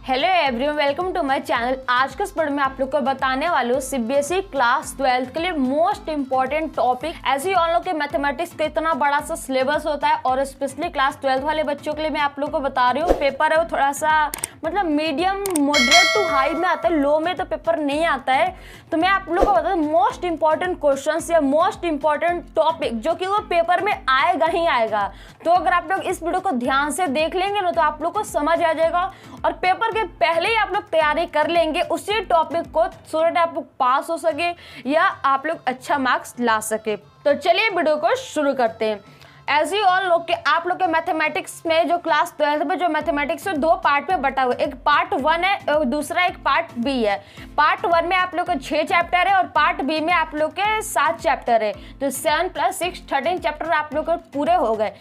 Hello everyone, welcome to my channel. आज के इस वीडियो में आप लोग को बताने वाले हूँ सीबीएसई क्लास 12 के लिए मोस्ट इंपॉर्टेंट टॉपिक। ऐसे ही ऑन लोग के मैथमेटिक्स का इतना बड़ा सा सिलेबस होता है और स्पेशली क्लास 12 वाले बच्चों के लिए मैं आप लोग को बता रही हूँ। पेपर है वो थोड़ा सा मतलब मीडियम मॉडरेट टू हाई में आता है, लो में तो पेपर नहीं आता है। तो मैं आप लोग को बता दूँ मोस्ट इंपॉर्टेंट क्वेश्चंस या मोस्ट इंपॉर्टेंट टॉपिक जो कि वो पेपर में आएगा ही आएगा। तो अगर आप लोग इस वीडियो को ध्यान से देख लेंगे ना तो आप लोग को समझ आ जाएगा और पेपर के पहले ही आप लोग तैयारी कर लेंगे उसी टॉपिक को, सो दैट आप लोग पास हो सके या आप लोग अच्छा मार्क्स ला सके। तो चलिए वीडियो को शुरू करते हैं। ऐसे ही और लोग के आप लोग के मैथमेटिक्स में जो क्लास 12 में जो मैथमेटिक्स है दो पार्ट में बटा हुआ है। एक पार्ट 1 है और दूसरा एक पार्ट बी है। पार्ट 1 में आप लोग के 6 चैप्टर है और पार्ट बी में आप लोग के 7 चैप्टर है। तो 7 + 6 13 चैप्टर आप लोग के पूरे हो गए।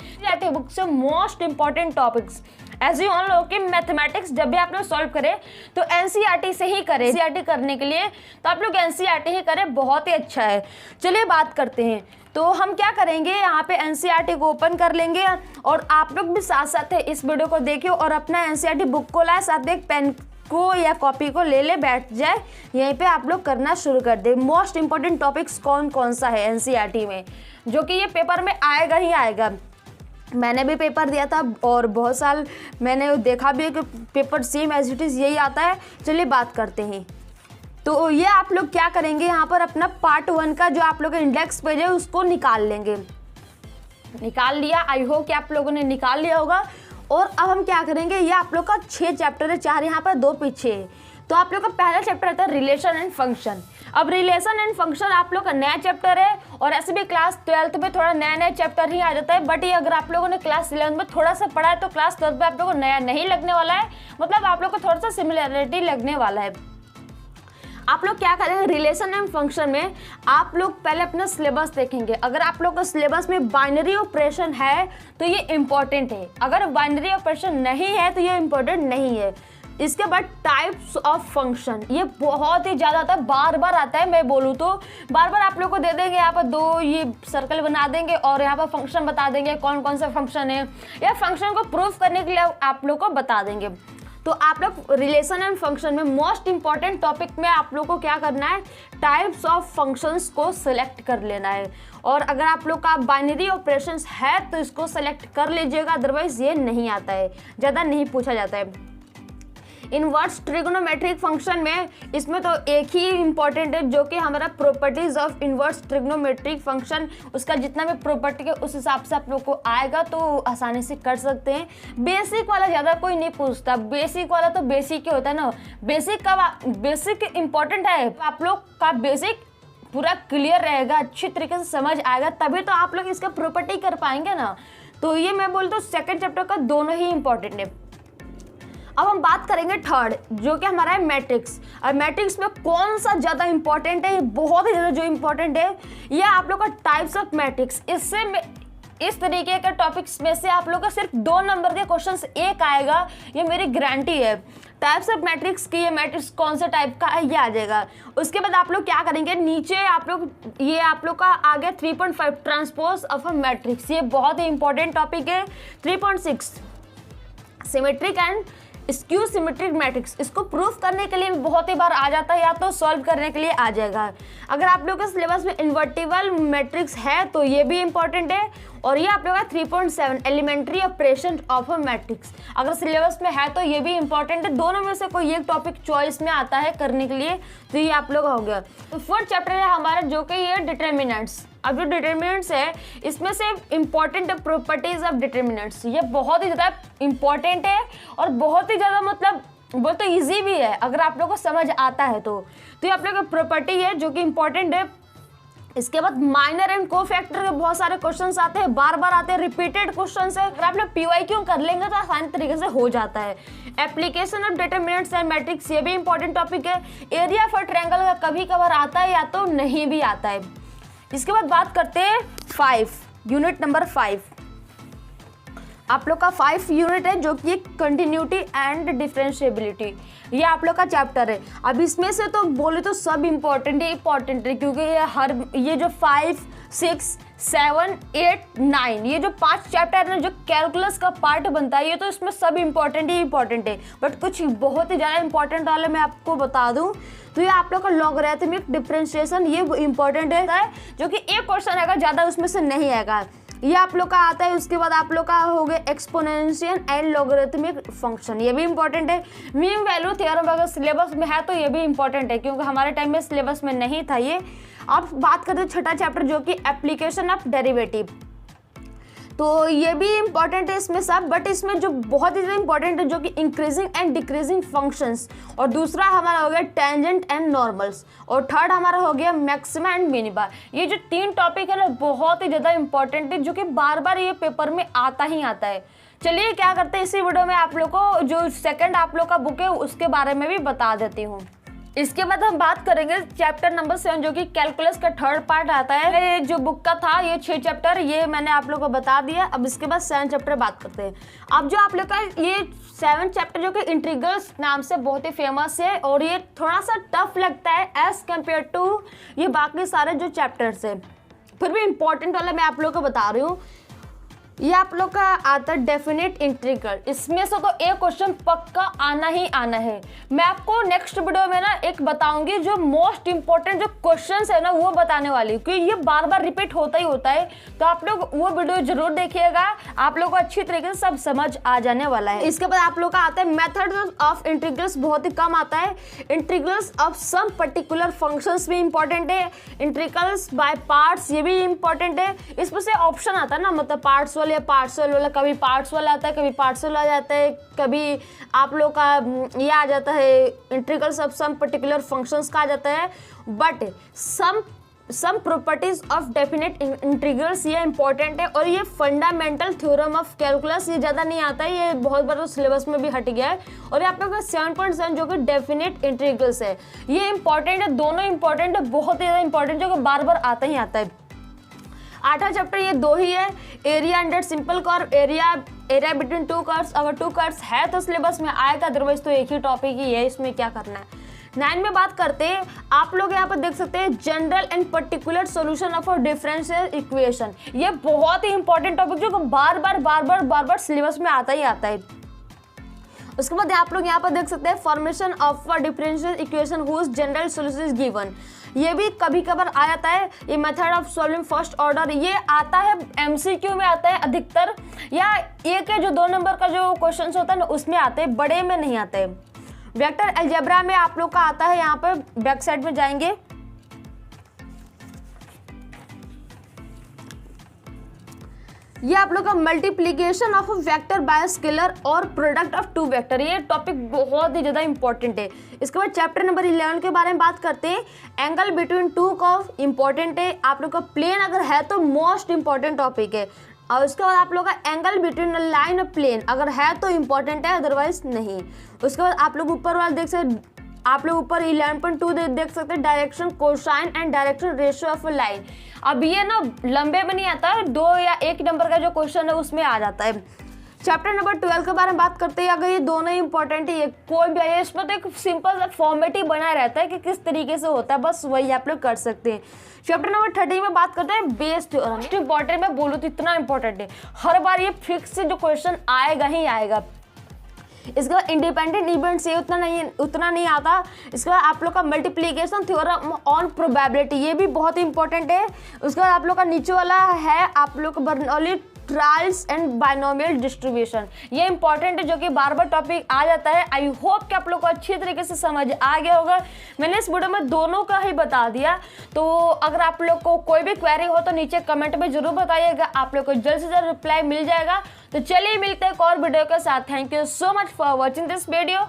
बुक से मोस्ट इंपॉर्टेंट टॉपिक्स ऐसे ही उन लोगों की मैथमेटिक्स जब भी आप लोग सॉल्व करें तो एनसीईआरटी से ही करें। एनसीईआरटी करने के लिए तो आप लोग एनसीईआरटी ही करें, बहुत ही अच्छा है। चलिए बात करते हैं। तो हम क्या करेंगे, यहाँ पे एनसीईआरटी को ओपन कर लेंगे और आप लोग भी साथ साथ इस वीडियो को देखिए और अपना एनसीईआरटी बुक को लाए, साथ एक पेन को या कॉपी को ले बैठ जाए, यहीं पे आप लोग करना शुरू कर दे। मोस्ट इंपॉर्टेंट टॉपिक्स कौन कौन सा है एनसीईआरटी में जो कि ये पेपर में आएगा ही आएगा। मैंने भी पेपर दिया था और बहुत साल मैंने देखा भी है कि paper same as it is यही आता है। चलिए बात करते हैं। तो ये आप लोग क्या करेंगे, यहाँ पर अपना पार्ट 1 का जो आप लोग का इंडेक्स पेज है उसको निकाल लेंगे। निकाल लिया, आई होप कि आप लोगों ने निकाल लिया होगा। और अब हम क्या करेंगे, ये आप लोग का 6 चैप्टर है, 4 यहाँ पर 2 पीछे है। तो आप लोग का पहला चैप्टर रहता है रिलेशन एंड फंक्शन। अब रिलेशन एंड फंक्शन आप लोग का नया चैप्टर है और ऐसे भी क्लास 12 में थोड़ा नया नया चैप्टर ही आ जाता है। बट ये अगर आप लोगों ने क्लास 11 में थोड़ा सा पढ़ा है तो क्लास 12 में आप लोगों को नया नहीं लगने वाला है, मतलब आप लोग को थोड़ा सा सिमिलरिटी लगने वाला है। आप लोग क्या करेंगे, रिलेशन एंड फंक्शन में आप लोग पहले अपना सिलेबस देखेंगे। अगर आप लोग का सिलेबस में बाइनरी ऑपरेशन है तो ये इंपॉर्टेंट है, अगर बाइनरी ऑपरेशन नहीं है तो ये इंपॉर्टेंट नहीं है। इसके बाद टाइप्स ऑफ फंक्शन, ये बहुत ही ज़्यादा आता है, बार बार आता है। मैं बोलूँ तो बार बार आप लोग को दे देंगे, यहाँ पर 2 ये सर्कल बना देंगे और यहाँ पर फंक्शन बता देंगे कौन कौन सा फंक्शन है, या फंक्शन को प्रूफ करने के लिए आप लोग को बता देंगे। तो आप लोग रिलेशन एंड फंक्शन में मोस्ट इंपॉर्टेंट टॉपिक में आप लोग को क्या करना है, टाइप्स ऑफ फंक्शंस को सिलेक्ट कर लेना है। और अगर आप लोग का बाइनरी ऑपरेशंस है तो इसको सिलेक्ट कर लीजिएगा, अदरवाइज ये नहीं आता है, ज़्यादा नहीं पूछा जाता है। इनवर्स ट्रिग्नोमेट्रिक फंक्शन में इसमें तो एक ही इंपॉर्टेंट है जो कि हमारा properties of inverse trigonometric function, उसका जितना भी प्रॉपर्टी है उस हिसाब से आप लोग को आएगा तो आसानी से कर सकते हैं। बेसिक वाला ज़्यादा कोई नहीं पूछता, बेसिक वाला तो बेसिक ही होता है ना। बेसिक इंपॉर्टेंट है, आप लोग का बेसिक पूरा क्लियर रहेगा, अच्छी तरीके से समझ आएगा, तभी तो आप लोग इसका प्रॉपर्टी कर पाएंगे ना। तो ये मैं बोलता हूँ सेकेंड चैप्टर का दोनों ही इंपॉर्टेंट है। अब हम बात करेंगे थर्ड जो कि हमारा है मैट्रिक्स। और मैट्रिक्स में कौन सा ज़्यादा इंपॉर्टेंट है, बहुत ही ज़्यादा जो इंपॉर्टेंट है ये आप लोग का टाइप्स ऑफ मैट्रिक्स। इससे इस तरीके के टॉपिक्स में से आप लोग का सिर्फ 2 नंबर के क्वेश्चंस एक आएगा, ये मेरी गारंटी है। टाइप्स ऑफ मैट्रिक्स की, ये मैट्रिक्स कौन से टाइप का है ये आ जाएगा। उसके बाद आप लोग क्या करेंगे, नीचे आप लोग ये आप लोग का आ गया 3.5 ट्रांसपोज ऑफ अ मैट्रिक्स। ये बहुत ही इंपॉर्टेंट टॉपिक है। 3.6 symmetric and skew symmetric matrix, इसको प्रूफ करने के लिए बहुत ही बार आ जाता है या तो सॉल्व करने के लिए आ जाएगा। अगर आप लोग के सिलेबस में इन्वर्टिबल मैट्रिक्स है तो ये भी इंपॉर्टेंट है। और ये आप लोग का 3.7 elementary operation of a matrix, अगर सिलेबस में है तो ये भी इंपॉर्टेंट है। दोनों में से कोई एक टॉपिक चॉइस में आता है करने के लिए, तो ये आप लोग हो गया। तो 4th चैप्टर है हमारा जो कि ये डिटर्मिनेंट्स। अब जो डिटर्मिनेंट्स है इसमें से इंपॉर्टेंट प्रॉपर्टीज ऑफ डिटर्मिनेंट्स, ये बहुत ही ज़्यादा इंपॉर्टेंट है और बहुत ही ज़्यादा मतलब बहुत तो ईजी भी है अगर आप लोग को समझ आता है तो ये आप लोग का प्रॉपर्टी है जो कि इंपॉर्टेंट है। इसके बाद माइनर एंड कोफैक्टर के बहुत सारे क्वेश्चंस आते हैं, बार बार आते हैं, रिपीटेड क्वेश्चंस है। अगर आप लोग PYQ कर लेंगे तो आसानी तरीके से हो जाता है। Application of determinants and matrix, ये भी इंपॉर्टेंट टॉपिक है। एरिया फॉर ट्रायंगल का कभी कभार आता है या तो नहीं भी आता है। इसके बाद बात करते हैं 5, यूनिट नंबर 5। आप लोग का 5 यूनिट है जो कि कंटिन्यूटी एंड डिफरेंशिएबिलिटी, ये आप लोग का चैप्टर है। अब इसमें से तो बोले तो सब इम्पोर्टेंट है क्योंकि ये जो 5, 6, 7, 8, 9 ये जो 5 चैप्टर है जो कैलकुलस का पार्ट बनता है, ये तो इसमें सब इम्पोर्टेंट है। बट कुछ बहुत ही ज़्यादा इंपॉर्टेंट वाले मैं आपको बता दूं तो ये आप लोग का लॉगरिथमिक डिफरेंशिएशन, ये इंपॉर्टेंट है जो कि एक क्वेश्चन आएगा, ज़्यादा उसमें से नहीं आएगा, ये आप लोग का आता है। उसके बाद आप लोग का हो गया एक्सपोनेंशियल एंड लॉगरिथमिक फंक्शन, ये भी इंपॉर्टेंट है। मीन वैल्यू थ्योरम अगर सिलेबस में है तो ये भी इंपॉर्टेंट है क्योंकि हमारे टाइम में सिलेबस में नहीं था ये। अब बात करते हैं छठा चैप्टर जो कि एप्लीकेशन ऑफ डेरिवेटिव, तो ये भी इंपॉर्टेंट है इसमें सब, बट इसमें जो बहुत ही इंपॉर्टेंट है जो कि इंक्रीजिंग एंड डिक्रीजिंग फंक्शंस, और दूसरा हमारा हो गया टेंजेंट एंड नॉर्मल्स, और थर्ड हमारा हो गया मैक्सिमा एंड मिनिमा। ये जो 3 टॉपिक है ना बहुत ही ज़्यादा इंपॉर्टेंट है जो कि बार बार ये पेपर में आता ही आता है। चलिए क्या करते हैं, इसी वीडियो में आप लोग को जो सेकेंड आप लोग का बुक है उसके बारे में भी बता देती हूँ। इसके बाद हम बात करेंगे चैप्टर नंबर 7 जो कि कैलकुलस का थर्ड पार्ट आता है। जो बुक का था ये 6 चैप्टर, ये मैंने आप लोगों को बता दिया। अब इसके बाद 7 चैप्टर बात करते हैं। अब जो आप लोग का ये 7 चैप्टर जो कि इंटीग्रल्स नाम से बहुत ही फेमस है और ये थोड़ा सा टफ लगता है एज कम्पेयर टू ये बाकी सारे जो चैप्टर्स है, फिर भी इंपॉर्टेंट वाला मैं आप लोग को बता रही हूँ। ये आप लोग का आता है डेफिनेट इंटीग्रल, इसमें से तो एक क्वेश्चन पक्का आना ही आना है। मैं आपको नेक्स्ट वीडियो में ना एक बताऊंगी जो मोस्ट इंपॉर्टेंट जो क्वेश्चंस है ना वो बताने वाली, क्योंकि ये बार बार रिपीट होता ही होता है, तो आप लोग वो वीडियो जरूर देखिएगा, आप लोग को अच्छी तरीके से सब समझ आ जाने वाला है। इसके बाद आप लोग का आता है मेथड ऑफ इंटीग्रल्स, बहुत ही कम आता है। Integrals of some particular functions भी इंपॉर्टेंट है। इंटीग्रल्स बाय पार्ट्स, ये भी इंपॉर्टेंट है। इसमें से ऑप्शन आता है ना, मतलब पार्ट्स वाले पार्शियल वाला, कभी पार्ट्स वाला आता है, कभी पार्शियल आ जाता है, कभी आप लोग का ये आ जाता है integrals of some particular functions का आ जाता है। But some properties of definite integrals ये इंपॉर्टेंट है, और ये फंडामेंटल थ्योरम ऑफ कैलकुलस, ये ज़्यादा नहीं आता है, ये बहुत बार सिलेबस में भी हट गया है। और ये आप लोग का 7.7 जो कि डेफिनेट इंटीग्रल्स है, ये इंपॉर्टेंट है, दोनों इंपॉर्टेंट है, बहुत ही ज़्यादा इंपॉर्टेंट, जो कि बार बार आता ही आता है। 8वां चैप्टर ये 2 ही है, area under simple curve, area between 2 curves. अगर 2 कर्व्स है तो सिलेबस में आएगा, अदरवाइज तो एक ही टॉपिक ही है, इसमें क्या करना है। 9 में बात करते हैं, आप लोग यहाँ पर देख सकते हैं general and particular solution of a differential equation, ये बहुत ही इंपॉर्टेंट टॉपिक जो बार बार सिलेबस में आता ही आता है। उसके बाद आप लोग यहाँ पर देख सकते हैं formation of a differential equation whose general solution is given, ये भी कभी कभार आ जाता है। ये method of solving first order, ये आता है एमसीक्यू में आता है अधिकतर, या एक है जो 2 नंबर का जो क्वेश्चन होता है ना उसमें आते हैं, बड़े में नहीं आते। वेक्टर अलजेब्रा में आप लोग का आता है, यहाँ पर बैक साइड में जाएंगे, ये आप लोग का multiplication of vector by scalar और प्रोडक्ट ऑफ 2 वेक्टर, ये टॉपिक बहुत ही ज़्यादा इंपॉर्टेंट है। इसके बाद चैप्टर नंबर 11 के बारे में बात करते हैं। एंगल बिटवीन 2 कर्व इंपॉर्टेंट है, आप लोग का प्लेन अगर है तो मोस्ट इंपॉर्टेंट टॉपिक है। और उसके बाद आप लोग का angle between line of plane अगर है तो इंपॉर्टेंट है, अदरवाइज नहीं। उसके बाद आप लोग ऊपर वाला देख सकते, आप लोग ऊपर 11.2 देख सकते हैं, direction cosine and direction ratio of line. अब ये ना लंबे में नहीं आता है, 2 या 1 नंबर का जो क्वेश्चन है उसमें आ जाता है। चैप्टर नंबर 12 के बारे में बात करते हैं। अगर ये दोनों ही इंपॉर्टेंट है, ये कोई भी है, इसमें तो एक सिंपल सा फॉर्मेट ही बना रहता है कि किस तरीके से होता है, बस वही आप लोग कर सकते हैं। चैप्टर नंबर 13 में बात करते हैं बेस थ्योरम, इंपॉर्टेंट मैं बोलूँ तो इतना इंपॉर्टेंट है, हर बार ये फिक्स जो क्वेश्चन आएगा ही आएगा। इसके बाद इंडिपेंडेंट इवेंट्स ये उतना नहीं आता। इसके बाद आप लोग का मल्टीप्लिकेशन थ्योरम ऑन प्रोबेबिलिटी, ये भी बहुत इंपॉर्टेंट है। उसके बाद आप लोग का नीचे वाला है आप लोग का Bernoulli trials and binomial distribution, ये इंपॉर्टेंट है जो कि बार बार टॉपिक आ जाता है। आई होप कि आप लोग को अच्छी तरीके से समझ आ गया होगा। मैंने इस वीडियो में दोनों का ही बता दिया, तो अगर आप लोग को कोई भी क्वेरी हो तो नीचे कमेंट में जरूर बताइएगा, आप लोग को जल्द से जल्द रिप्लाई मिल जाएगा। तो चलिए मिलते हैं एक और वीडियो के साथ। Thank you so much for watching this video.